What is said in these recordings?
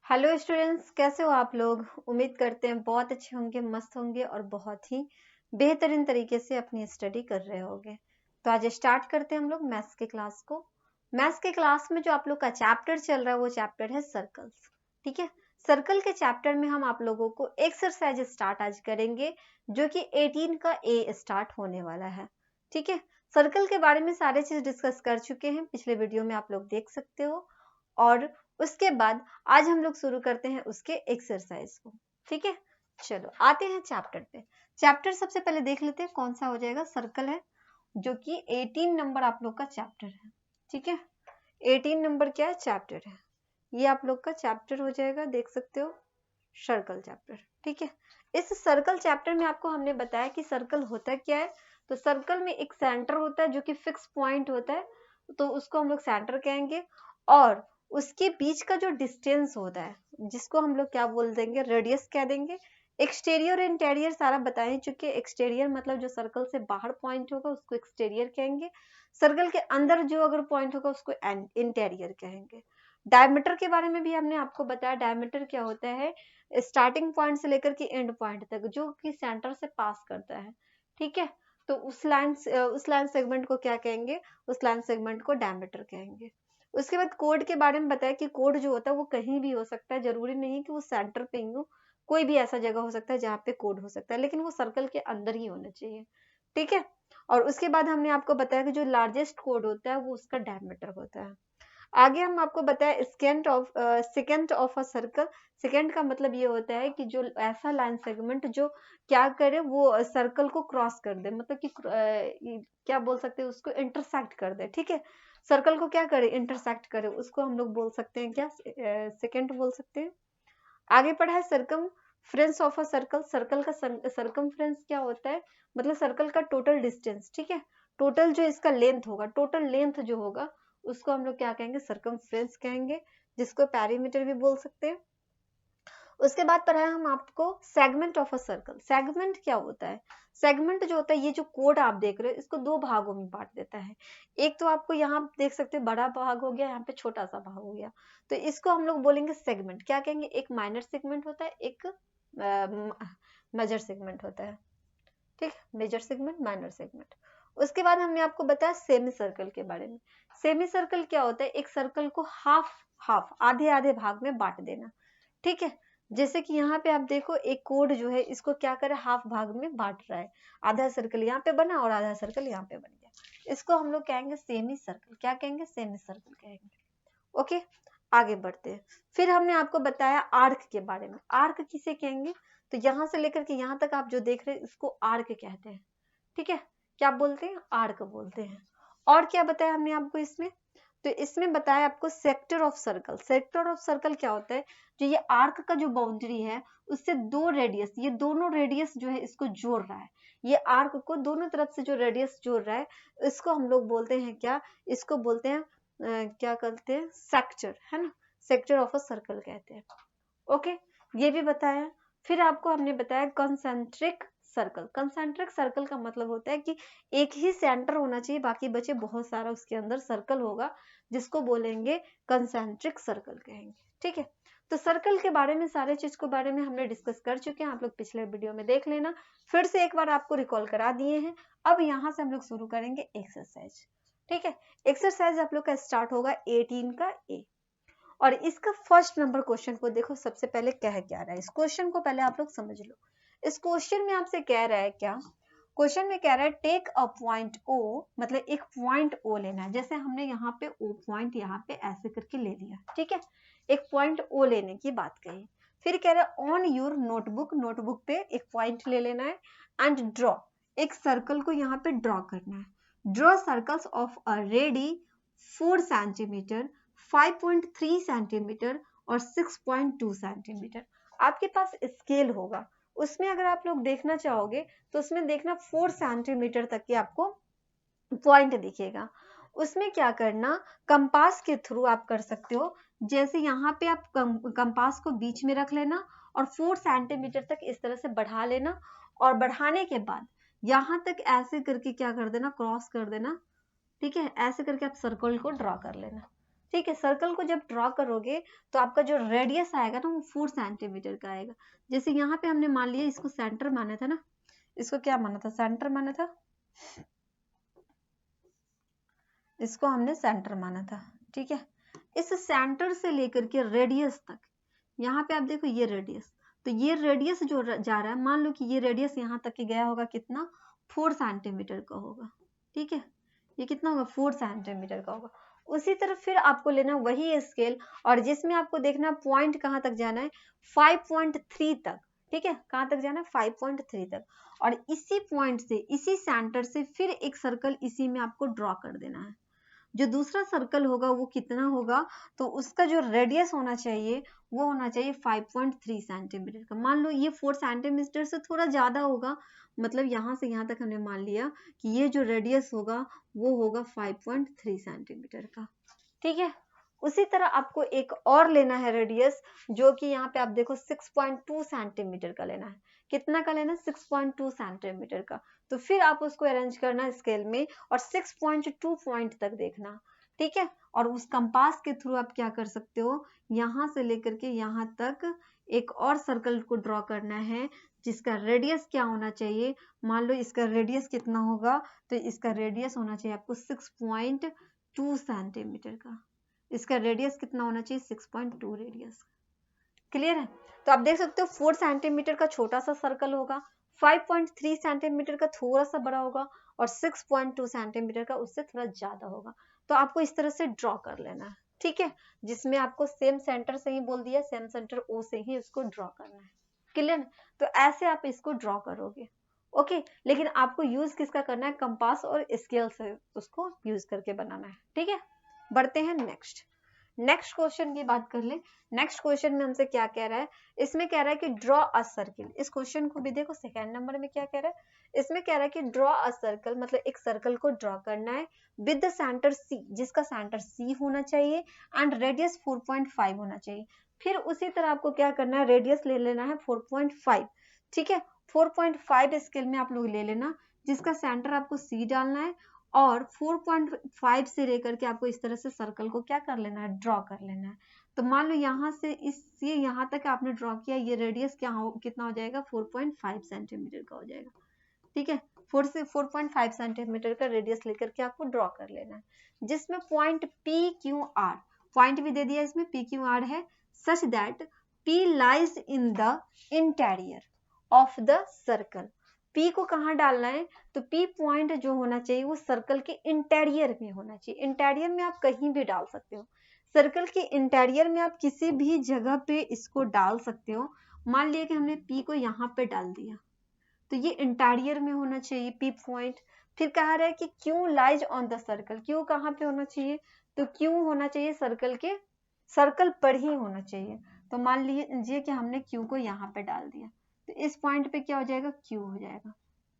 Hello students, कैसे हो आप लोग। उम्मीद करते हैं बहुत अच्छे होंगे, मस्त होंगे और बहुत ही बेहतरीन तरीके से अपनी स्टडी कर रहे होंगे। तो आज स्टार्ट करते हैं हम लोग मैथ्स के क्लास को। मैथ्स के क्लास में जो आप लोग का चैप्टर चल रहा है वो चैप्टर है सर्कल्स। ठीक है, सर्कल के चैप्टर में हम आप लोगों को एक्सरसाइज स्टार्ट आज करेंगे जो कि 18 का ए स्टार्ट होने वाला है। ठीक है, सर्कल के बारे में सारे चीज डिस्कस कर चुके हैं, पिछले वीडियो में आप लोग देख सकते हो। और उसके बाद आज हम लोग शुरू करते हैं उसके एक्सरसाइज को। ठीक है, चलो आते हैं चैप्टर पे। चैप्टर सबसे पहले देख लेते हैं कौन सा हो जाएगा। सर्कल है जो कि 18 नंबर आप लोग का चैप्टर है। ठीक है, 18 नंबर क्या है, चैप्टर है। ये आप लोग का चैप्टर हो जाएगा, देख सकते हो, सर्कल चैप्टर। ठीक है, इस सर्कल चैप्टर में आपको हमने बताया कि सर्कल होता क्या है। तो सर्कल में एक सेंटर होता है जो कि फिक्स पॉइंट होता है, तो उसको हम लोग सेंटर कहेंगे। और उसके बीच का जो डिस्टेंस होता है जिसको हम लोग क्या बोल देंगे, रेडियस कह देंगे। एक्सटीरियर इंटीरियर सारा बता ही चुके। एक्सटीरियर मतलब जो सर्कल से बाहर पॉइंट होगा उसको एक्सटीरियर कहेंगे। सर्कल के अंदर जो अगर पॉइंट होगा उसको इंटीरियर कहेंगे। डायमीटर के बारे में भी हमने आपको बताया। डायमीटर क्या होता है, स्टार्टिंग पॉइंट से लेकर के एंड पॉइंट तक जो कि सेंटर से पास करता है। ठीक है, तो उस लाइन सेगमेंट को क्या कहेंगे, उस लाइन सेगमेंट को डायमीटर कहेंगे। उसके बाद कोड के बारे में बताया कि कोड जो होता है वो कहीं भी हो सकता है, जरूरी नहीं कि वो सेंटर पे ही हो। कोई भी ऐसा जगह हो सकता है जहाँ पे कोड हो सकता है, लेकिन वो सर्कल के अंदर ही होना चाहिए। ठीक है, और उसके बाद हमने आपको बताया कि जो लार्जेस्ट कोड होता है वो उसका डायमीटर होता है। आगे हम आपको बताया second of a circle. Second का मतलब ये होता है कि जो ऐसा लाइन सेगमेंट जो क्या करे, वो सर्कल को क्रॉस कर दे, मतलब कि क्या बोल सकते हैं उसको, इंटरसेक्ट कर दे। ठीक है, सर्कल को क्या करे, इंटरसेक्ट करे, उसको हम लोग बोल सकते हैं क्या, सेकेंड बोल सकते हैं। आगे पढ़ा है circumference of a circle. Circle का सर्कमफ्रेंस क्या होता है, मतलब सर्कल का टोटल डिस्टेंस। ठीक है, टोटल जो इसका लेंथ होगा, टोटल लेंथ जो होगा उसको हम लोग क्या कहेंगे, सर्कमफ्रेंस कहेंगे, जिसको पेरीमीटर भी बोल सकते हैं। उसके बाद पढ़ा है हम आपको segment of a circle. Segment क्या होता है, सेगमेंट जो होता है, ये जो कोड आप देख रहे हो इसको दो भागों में बांट देता है। एक तो आपको यहाँ देख सकते हो बड़ा भाग हो गया, यहाँ पे छोटा सा भाग हो गया, तो इसको हम लोग बोलेंगे सेगमेंट। क्या कहेंगे, एक माइनर सेगमेंट होता है, एक मेजर सेगमेंट होता है। ठीक, मेजर सेगमेंट, माइनर सेगमेंट। उसके बाद हमने आपको बताया सेमी सर्कल के बारे में। सेमी सर्कल क्या होता है, एक सर्कल को हाफ हाफ आधे आधे भाग में बांट देना। ठीक है, जैसे कि यहाँ पे आप देखो एक कोड जो है इसको क्या करे, हाफ भाग में बांट रहा है। आधा सर्कल यहाँ पे बना और आधा सर्कल यहाँ पे बन गया, इसको हम लोग कहेंगे सेमी सर्कल। क्या कहेंगे, सेमी सर्कल कहेंगे। ओके, आगे बढ़ते हैं। फिर हमने आपको बताया आर्क के बारे में। आर्क किसे कहेंगे, तो यहाँ से लेकर के यहाँ तक आप जो देख रहे हैं इसको आर्क कहते हैं। ठीक है, क्या बोलते हैं, आर्क बोलते हैं। और क्या बताया हमने आपको इसमें, तो इसमें बताया आपको sector of circle. Sector of circle क्या होता है, जो ये आर्क का जो बाउंड्री है उससे दो रेडियस, ये दोनों रेडियस जो है इसको जोड़ रहा है। ये आर्क को दोनों तरफ से जो रेडियस जोड़ रहा है इसको हम लोग बोलते हैं क्या, इसको बोलते हैं क्या कहते हैं, सेक्टर, है ना, सेक्टर ऑफ अ सर्कल कहते हैं। ओके, ये भी बताया। फिर आपको हमने बताया कंसेंट्रिक सर्कल। कंसेंट्रिक सर्कल का मतलब होता है कि एक ही सेंटर होना चाहिए, बाकी बचे बहुत सारा उसके अंदर सर्कल होगा, जिसको बोलेंगे कंसेंट्रिक सर्कल कहेंगे। ठीक है, तो सर्कल के बारे में सारे चीज के बारे में हमने डिस्कस कर चुके हैं, आप लोग पिछले वीडियो में देख लेना। फिर से एक बार आपको रिकॉल करा दिए हैं। अब यहाँ से हम लोग शुरू करेंगे एक्सरसाइज। ठीक है, एक्सरसाइज आप लोग का स्टार्ट होगा 18 का ए। और इसका फर्स्ट नंबर क्वेश्चन को देखो, सबसे पहले कह क्या रहा है, इस क्वेश्चन को पहले आप लोग समझ लो। इस क्वेश्चन में आपसे कह रहा है क्या, क्वेश्चन में कह रहा है टेक अ पॉइंट ओ, मतलब एक पॉइंट ओ लेना है। जैसे हमने यहाँ पे ओ पॉइंट यहाँ पे ऐसे करके ले लिया। ठीक है, एक पॉइंट ओ लेने की बात कही। फिर कह रहा है ऑन योर नोटबुक, नोटबुक पे एक पॉइंट ले लेना है एंड ड्रॉ, एक सर्कल को यहाँ पे ड्रॉ करना है। Draw circles of a ready 4 centimetre, 5.3 centimetre और 6.2 सेंटीमीटर। आपके पास स्केल होगा, उसमें अगर आप लोग देखना चाहोगे तो उसमें देखना 4 सेंटीमीटर तक के आपको पॉइंट दिखेगा। उसमें क्या करना, कंपास के थ्रू आप कर सकते हो। जैसे यहाँ पे आप कंपास को बीच में रख लेना और 4 सेंटीमीटर तक इस तरह से बढ़ा लेना, और बढ़ाने के बाद यहाँ तक ऐसे करके क्या कर देना, क्रॉस कर देना। ठीक है, ऐसे करके आप सर्कल को ड्रॉ कर लेना। ठीक है, सर्कल को जब ड्रॉ करोगे तो आपका जो रेडियस आएगा ना वो 4 सेंटीमीटर का आएगा। जैसे यहाँ पे हमने मान लिया इसको सेंटर माना था ना, इसको क्या माना था, सेंटर माना था, इसको हमने सेंटर माना था। ठीक है, इस सेंटर से लेकर के रेडियस तक, यहाँ पे आप देखो ये रेडियस, तो ये रेडियस जो जा रहा है, मान लो कि ये रेडियस यहाँ तक के गया होगा, कितना, 4 सेंटीमीटर का होगा। ठीक है, ये कितना होगा, 4 सेंटीमीटर का होगा। उसी तरह फिर आपको लेना वही स्केल, और जिसमें आपको देखना पॉइंट कहाँ तक जाना है, 5.3 तक। ठीक है, कहाँ तक जाना है, 5.3 तक। और इसी पॉइंट से, इसी सेंटर से फिर एक सर्कल इसी में आपको ड्रॉ कर देना है। जो दूसरा सर्कल होगा वो कितना होगा, तो उसका जो रेडियस होना चाहिए वो होना चाहिए 5.3 सेंटीमीटर का। मान लो ये 4 सेंटीमीटर से थोड़ा ज्यादा होगा, मतलब यहाँ से यहाँ तक हमने मान लिया कि ये जो रेडियस होगा वो होगा 5.3 सेंटीमीटर का। ठीक है, उसी तरह आपको एक और लेना है रेडियस, जो कि यहाँ पे आप देखो 6.2 सेंटीमीटर का लेना है। कितना का लेना है, 6.2 सेंटीमीटर का। तो फिर आप उसको अरेंज करना स्केल में और 6.2 पॉइंट तक देखना। ठीक है, और उस कंपास के थ्रू आप क्या कर सकते हो, यहाँ से लेकर के यहाँ तक एक और सर्कल को ड्रॉ करना है, जिसका रेडियस क्या होना चाहिए, मान लो इसका रेडियस कितना होगा, तो इसका रेडियस होना चाहिए आपको 6.2 सेंटीमीटर का। इसका रेडियस कितना होना चाहिए, 6.2 रेडियस। क्लियर है, तो आप देख सकते हो 4 सेंटीमीटर का छोटा सा सर्कल होगा, 5.3 सेंटीमीटर का थोड़ा सा बड़ा होगा, और 6.2 सेंटीमीटर का उससे थोड़ा ज्यादा होगा। तो आपको इस तरह से ड्रॉ कर लेना है। ठीक है, जिसमें आपको सेम सेंटर से ही बोल दिया, सेम सेंटर ओ से ही इसको ड्रॉ करना है। क्लियर, तो ऐसे आप इसको ड्रॉ करोगे। ओके, लेकिन आपको यूज किसका करना है, कंपास और स्केल से उसको यूज करके बनाना है। ठीक है, बढ़ते हैं नेक्स्ट क्वेश्चन की बात कर ले। नेक्स्ट क्वेश्चन में हमसे क्या कह रहा है, इसमें कह रहा है कि ड्रॉ अ सर्किल। इस क्वेश्चन को भी देखो, सेकंड नंबर में क्या कह रहा है, इसमें कह रहा है कि ड्रॉ अ सर्कल, मतलब एक सर्कल को ड्रॉ करना है विद द सेंटर सी, जिसका सेंटर सी होना चाहिए, एंड रेडियस 4.5 होना चाहिए। फिर उसी तरह आपको क्या करना है, रेडियस ले लेना है 4.5। ठीक है, 4.5 स्केल में आप लोग ले लेना, जिसका सेंटर आपको सी डालना है, और 4.5 से लेकर के आपको इस तरह से सर्कल को क्या कर लेना है, ड्रॉ कर लेना है। तो मान लो यहाँ से इससे यहाँ तक आपने ड्रॉ किया, ये रेडियस क्या हो, कितना हो जाएगा, 4.5 सेंटीमीटर का हो जाएगा। ठीक है, 4 से 4.5 सेंटीमीटर का रेडियस लेकर के आपको ड्रॉ कर लेना है, जिसमें point P Q R, point भी दे दिया इसमें, पी क्यू आर है, such that P lies in the interior of the circle. P को कहाँ डालना है, तो पी पॉइंट जो होना चाहिए वो सर्कल के इंटीरियर में होना चाहिए। इंटीरियर में आप कहीं भी डाल सकते हो, सर्कल के इंटीरियर में आप किसी भी जगह पे इसको डाल सकते हो। मान लिया कि हमने पी को यहाँ पे डाल दिया, तो ये इंटीरियर में होना चाहिए पी पॉइंट। फिर कहा रहा है कि Q lies on the circle, Q कहाँ पे होना चाहिए, तो क्यू होना चाहिए सर्कल के, सर्कल पर ही होना चाहिए। तो मान लीजिए कि हमने क्यू को यहाँ पे डाल दिया, तो इस पॉइंट पे क्या हो जाएगा, क्यू हो जाएगा।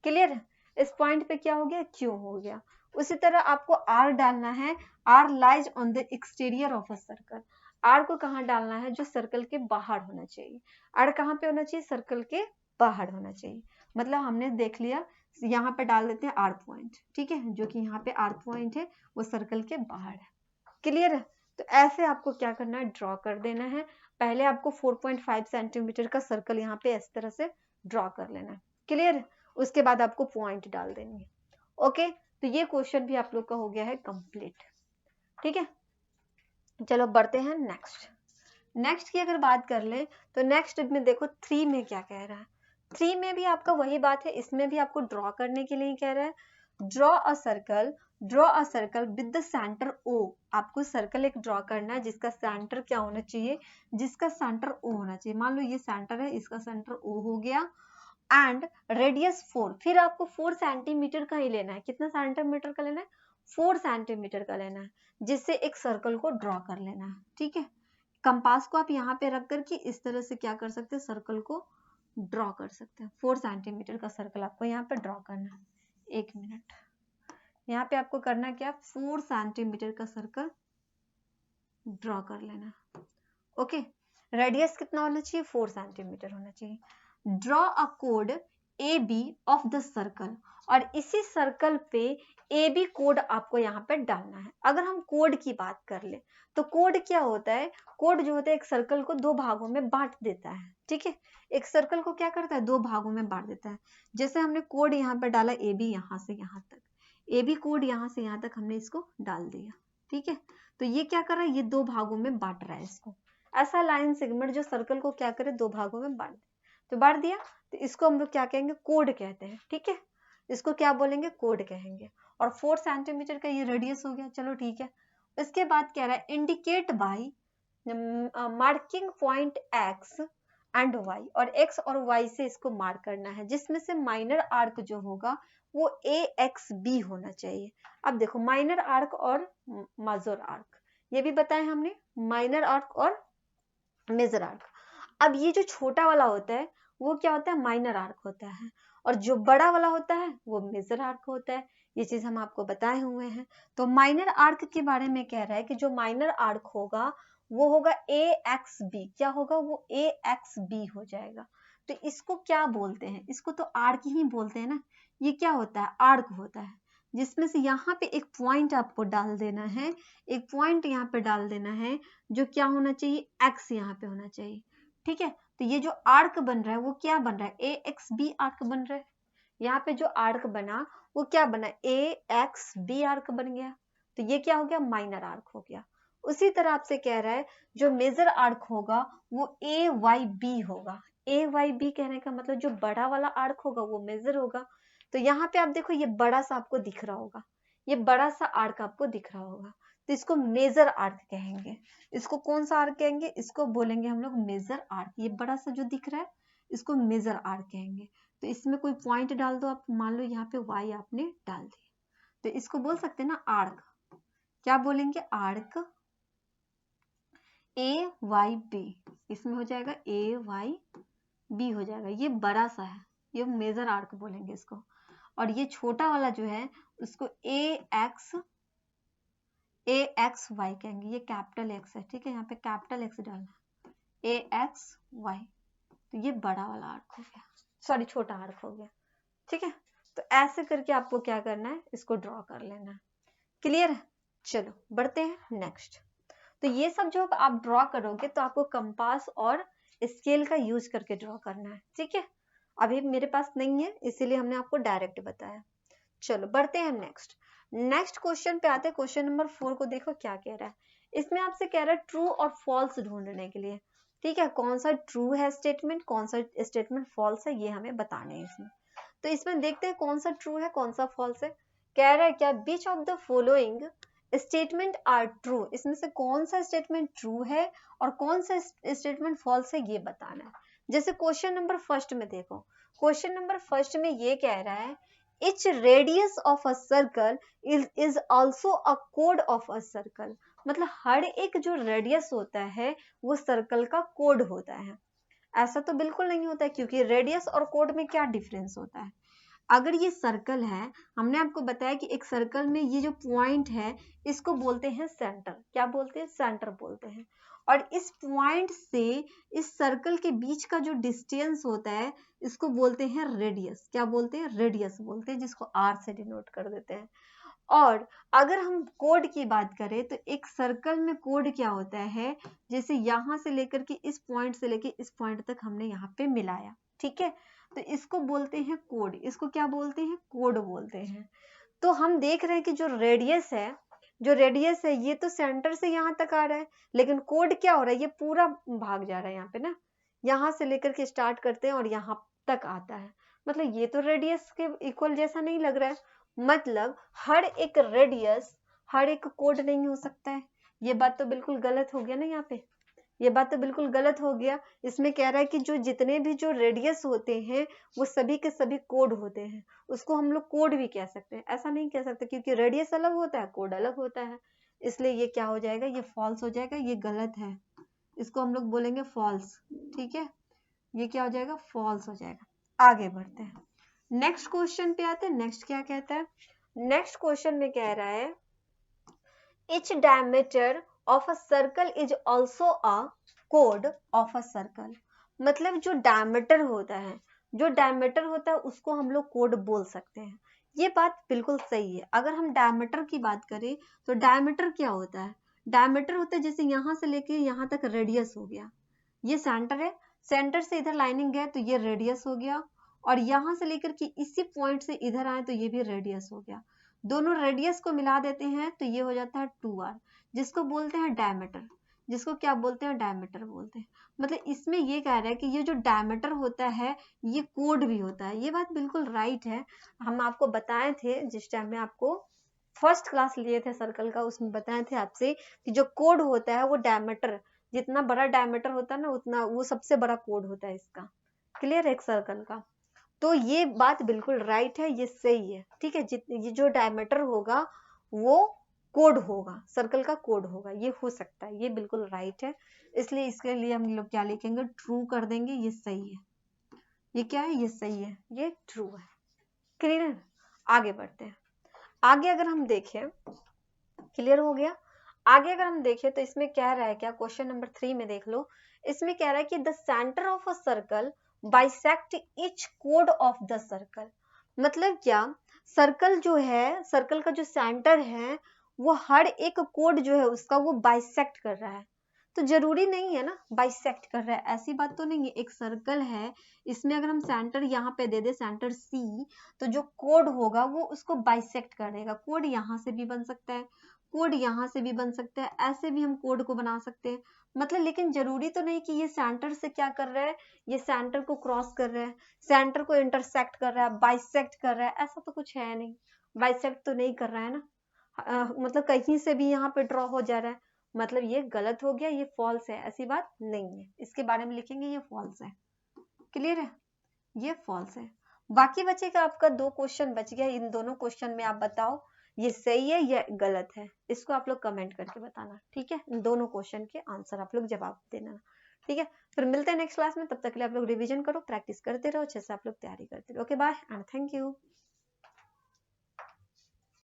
क्लियर है, इस पॉइंट पे क्या हो गया, क्यू हो गया। उसी तरह आपको आर डालना है, R lies on the exterior of a circle. R को कहाँ डालना है, जो सर्कल के बाहर होना चाहिए। आर कहाँ पे होना चाहिए, सर्कल के बाहर होना चाहिए। मतलब हमने देख लिया, यहाँ पे डाल देते हैं आर पॉइंट। ठीक है, जो कि यहाँ पे आर पॉइंट है वो सर्कल के बाहर है। क्लियर है, तो ऐसे आपको क्या करना है, ड्रॉ कर देना है। पहले आपको 4.5 सेंटीमीटर का सर्कल यहाँ पे इस तरह से ड्रॉ कर लेना है। क्लियर है, उसके बाद आपको पॉइंट डाल देनी है। ओके, तो ये क्वेश्चन भी आप लोग का हो गया है कंप्लीट। ठीक है, चलो बढ़ते हैं नेक्स्ट की अगर बात कर ले, तो नेक्स्ट में देखो 3 में क्या कह रहा है। 3 में भी आपका वही बात है, इसमें भी आपको ड्रॉ करने के लिए कह रहा है, draw a circle with the centre O. आपको सर्कल एक ड्रॉ करना है जिसका सेंटर क्या होना चाहिए, जिसका सेंटर ओ होना चाहिए। मान लो ये सेंटर है, इसका सेंटर ओ हो गया, एंड रेडियस 4। फिर आपको 4 सेंटीमीटर का ही लेना है। कितना सेंटीमीटर का लेना है, 4 सेंटीमीटर का लेना है, जिससे एक सर्कल को ड्रॉ कर लेना है। ठीक है, कंपास को आप यहाँ पे रख करके इस तरह से क्या कर सकते हैं, सर्कल को ड्रॉ कर सकते हैं। 4 सेंटीमीटर का सर्कल आपको यहाँ पे ड्रॉ करना है। 1 मिनट, यहाँ पे आपको करना क्या, 4 सेंटीमीटर का सर्कल ड्रॉ कर लेना। ओके, रेडियस कितना होना चाहिए, 4 सेंटीमीटर होना चाहिए। ड्रॉ अ कोड A B of the circle, और इसी सर्कल पे ए बी कोड आपको यहाँ पे डालना है। अगर हम कोड की बात कर ले तो कोड क्या होता है, कोड जो होता है एक सर्कल को दो भागों में बांट देता है, ठीक है, एक सर्कल को क्या करता है, दो भागों में बांट देता है। जैसे हमने कोड यहाँ पे डाला ए बी, यहाँ से यहाँ तक ए बी कोड, यहाँ से यहाँ तक हमने इसको डाल दिया, ठीक है। तो ये क्या कर रहा है, ये दो भागों में बांट रहा है इसको। ऐसा लाइन सेगमेंट जो सर्कल को क्या करे, दो भागों में बांट दे, तो बांट दिया, तो इसको हम लोग क्या कहेंगे, कोड कहते हैं, ठीक है। इसको क्या बोलेंगे, कोड कहेंगे। और 4 सेंटीमीटर का ये रेडियस हो गया, चलो ठीक है। इसके बाद कह रहा है indicate by marking point X and Y, और एक्स और वाई से इसको मार्क करना है, जिसमें से माइनर आर्क जो होगा वो ए एक्स बी होना चाहिए। अब देखो माइनर आर्क और मेजर आर्क ये भी बताया हमने, माइनर आर्क और मेजर आर्क। अब ये जो छोटा वाला होता है वो क्या होता है, माइनर आर्क होता है, और जो बड़ा वाला होता है वो मेजर आर्क होता है। ये चीज हम आपको बताए हुए हैं। तो माइनर आर्क के बारे में कह रहा है कि जो माइनर आर्क होगा वो होगा ए एक्स बी, क्या होगा, वो ए एक्स बी हो जाएगा। तो इसको क्या बोलते हैं, इसको तो आर्क ही बोलते हैं ना। ये क्या होता है, आर्क होता है, जिसमें से यहाँ पे एक पॉइंट आपको डाल देना है, एक पॉइंट यहाँ पे डाल देना है, जो क्या होना चाहिए, एक्स यहाँ पे होना चाहिए, ठीक है। तो ये जो आर्क बन रहा है वो क्या बन रहा है, ए एक्स बी आर्क बन रहा है। यहाँ पे जो आर्क बना वो क्या बना, ए एक्स बी आर्क बन गया। तो ये क्या हो गया, माइनर आर्क हो गया। उसी तरह आपसे कह रहा है जो मेजर आर्क होगा वो ए वाई बी होगा। ए वाई बी कहने का मतलब जो बड़ा वाला आर्क होगा वो मेजर होगा। तो यहाँ पे आप देखो ये बड़ा सा आपको दिख रहा होगा, ये बड़ा सा आर्क आपको दिख रहा होगा, तो इसको मेजर आर्क कहेंगे। इसको कौन सा आर्क कहेंगे, इसको बोलेंगे हम लोग मेजर आर्क। ये बड़ा सा जो दिख रहा है इसको मेजर आर्क कहेंगे। तो इसमें कोई पॉइंट डाल दो आप, मान लो यहाँ पे y आपने डाल दिया, तो इसको बोल सकते हैं ना आर्क। क्या बोलेंगे, आर्क ए वाई बी, इसमें हो जाएगा ए वाई बी हो जाएगा। ये बड़ा सा है, ये मेजर आर्क बोलेंगे इसको। और ये छोटा वाला जो है उसको ए एक्स वाई कहेंगे। ये कैपिटल एक्स है, ठीक है, यहाँ पे कैपिटल एक्स डालना, ए एक्स वाई। तो ये बड़ा वाला आर्क हो गया, सॉरी छोटा आर्क हो गया, ठीक है। तो ऐसे करके आपको क्या करना है, इसको ड्रॉ कर लेना है। क्लियर है, चलो बढ़ते हैं नेक्स्ट। तो ये सब जो आप ड्रॉ करोगे तो आपको कंपास और स्केल का यूज करके ड्रॉ करना है, ठीक है। अभी मेरे पास नहीं है इसीलिए हमने आपको डायरेक्ट बताया। चलो बढ़ते हैं नेक्स्ट क्वेश्चन पे आते हैं। क्वेश्चन नंबर 4 को देखो क्या कह रहा है। इसमें आपसे कह रहा है ट्रू और फॉल्स ढूंढने के लिए, ठीक है, कौन सा ट्रू है स्टेटमेंट, कौन सा स्टेटमेंट फॉल्स है, ये हमें बताने हैं इसमें। तो इसमें देखते हैं कौन सा ट्रू है कौन सा फॉल्स है। कह रहा है क्या, which of the following statement are true, इसमें से कौन सा स्टेटमेंट ट्रू है और कौन सा स्टेटमेंट फॉल्स है ये बताना है। जैसे क्वेश्चन नंबर फर्स्ट में देखो, क्वेश्चन नंबर फर्स्ट में ये कह रहा है each radius of a circle is also a code of a circle, मतलब हर एक जो रेडियस होता है वो सर्कल का कोड होता है। ऐसा तो बिल्कुल नहीं होता है, क्योंकि रेडियस और कोड में क्या डिफरेंस होता है। अगर ये सर्कल है, हमने आपको बताया कि एक सर्कल में ये जो पॉइंट है इसको बोलते हैं सेंटर, क्या बोलते हैं, सेंटर बोलते हैं। और इस पॉइंट से इस सर्कल के बीच का जो डिस्टेंस होता है इसको बोलते हैं रेडियस, क्या बोलते हैं, रेडियस बोलते हैं, जिसको आर से डिनोट कर देते हैं। और अगर हम कोड की बात करें तो एक सर्कल में कोड क्या होता है, जैसे यहां से लेकर के इस पॉइंट से लेकर इस पॉइंट तक हमने यहाँ पे मिलाया, ठीक है, तो इसको बोलते हैं कोड। इसको क्या बोलते हैं, कोड बोलते हैं। तो हम देख रहे हैं कि जो रेडियस है ये तो सेंटर से यहाँ तक आ रहा है, लेकिन कोड क्या हो रहा है, ये पूरा भाग जा रहा है यहाँ पे ना, यहाँ से लेकर के स्टार्ट करते हैं और यहाँ तक आता है। मतलब ये तो रेडियस के इक्वल जैसा नहीं लग रहा है, मतलब हर एक रेडियस हर एक कोड नहीं हो सकता है। ये बात तो बिल्कुल गलत हो गया ना, यहाँ पे ये बात तो बिल्कुल गलत हो गया। इसमें कह रहा है कि जो जितने भी जो रेडियस होते हैं वो सभी के सभी कोड होते हैं, उसको हम लोग कोड भी कह सकते हैं, ऐसा नहीं कह सकते, क्योंकि रेडियस अलग होता है कोड अलग होता है। इसलिए ये क्या हो जाएगा, ये फॉल्स हो जाएगा, ये गलत है, इसको हम लोग बोलेंगे फॉल्स, ठीक है, ये क्या हो जाएगा, फॉल्स हो जाएगा। आगे बढ़ते हैं, नेक्स्ट क्वेश्चन पे आते हैं। नेक्स्ट क्या कहता है, नेक्स्ट क्वेश्चन में कह रहा है each diameter of a circle is also a code of a circle, मतलब जो डायमीटर होता है, जो डायमीटर होता है उसको हम लोग कोड बोल सकते हैं। ये बात बिल्कुल सही है। अगर हम डायमीटर की बात करें तो डायमीटर क्या होता है? डायमीटर होता है जैसे यहाँ से लेके यहाँ तक रेडियस हो गया, ये सेंटर है, सेंटर से इधर लाइनिंग गया तो ये रेडियस हो गया, और यहाँ से लेकर के इसी पॉइंट से इधर आए तो ये भी रेडियस हो गया। दोनों रेडियस को मिला देते हैं तो ये हो जाता है 2r, जिसको बोलते हैं डायमीटर। जिसको क्या बोलते हैं? डायमीटर बोलते हैं। मतलब इसमें ये कह रहा है कि ये जो डायमीटर होता है ये कोड भी होता है। ये बात बिल्कुल राइट है। हम आपको बताए थे जिस टाइम में आपको फर्स्ट क्लास लिए थे सर्कल का, उसमें बताए थे आपसे कि जो कोड होता है वो डायमीटर, जितना बड़ा डायमीटर होता है ना उतना वो सबसे बड़ा कोड होता है इसका। क्लियर है एक सर्कल का? तो ये बात बिल्कुल राइट है, ये सही है। ठीक है, ये जो डायमीटर होगा वो कोड होगा, सर्कल का कोड होगा, ये हो सकता है, ये बिल्कुल राइट है। इसलिए इसके लिए हम लोग क्या लिखेंगे? ट्रू कर देंगे, ये सही है। ये क्या है? ये सही है, ये ट्रू है। क्लियर है? आगे बढ़ते हैं। आगे अगर हम देखें, क्लियर हो गया? आगे अगर हम देखें तो इसमें कह रहा है क्या, क्वेश्चन नंबर 3 में देख लो। इसमें कह रहा है कि the centre of a circle bisect each code of the circle. मतलब क्या? सर्कल जो है, सर्कल का जो सेंटर है वो हर एक कोड जो है उसका वो बाइसेक्ट कर रहा है। तो जरूरी नहीं है ना बाइसेक्ट कर रहा है, ऐसी बात तो नहीं है। एक सर्कल है, इसमें अगर हम सेंटर यहाँ पे दे दे, सेंटर सी, तो जो कोड होगा वो उसको बाइसेक्ट कर देगा। कोड यहाँ से भी बन सकता है, कोड यहाँ से भी बन सकता है, ऐसे भी हम कोड को बना सकते हैं। मतलब लेकिन जरूरी तो नहीं कि ये सेंटर से क्या कर रहा है, ये सेंटर को क्रॉस कर रहा है, सेंटर को इंटरसेक्ट कर रहा है, बाइसेक्ट कर रहा है, ऐसा तो कुछ है नहीं। बाइसेक्ट तो नहीं कर रहा है ना, मतलब कहीं से भी यहाँ पे ड्रॉ हो जा रहा है, मतलब ये गलत हो गया, ये फॉल्स है, ऐसी बात नहीं है। इसके बारे में लिखेंगे ये फॉल्स है। क्लियर है? ये फॉल्स है। बाकी बचेगा आपका 2 क्वेश्चन बच गया। इन दोनों क्वेश्चन में आप बताओ ये सही है या गलत है, इसको आप लोग कमेंट करके बताना। ठीक है, इन दोनों क्वेश्चन के आंसर आप लोग जवाब देना। ठीक है, फिर मिलते हैं नेक्स्ट क्लास में। तब तक के लिए आप लोग रिवीजन करो, प्रैक्टिस करते रहो, अच्छे से आप लोग तैयारी करते रहो। Okay bye and thank you.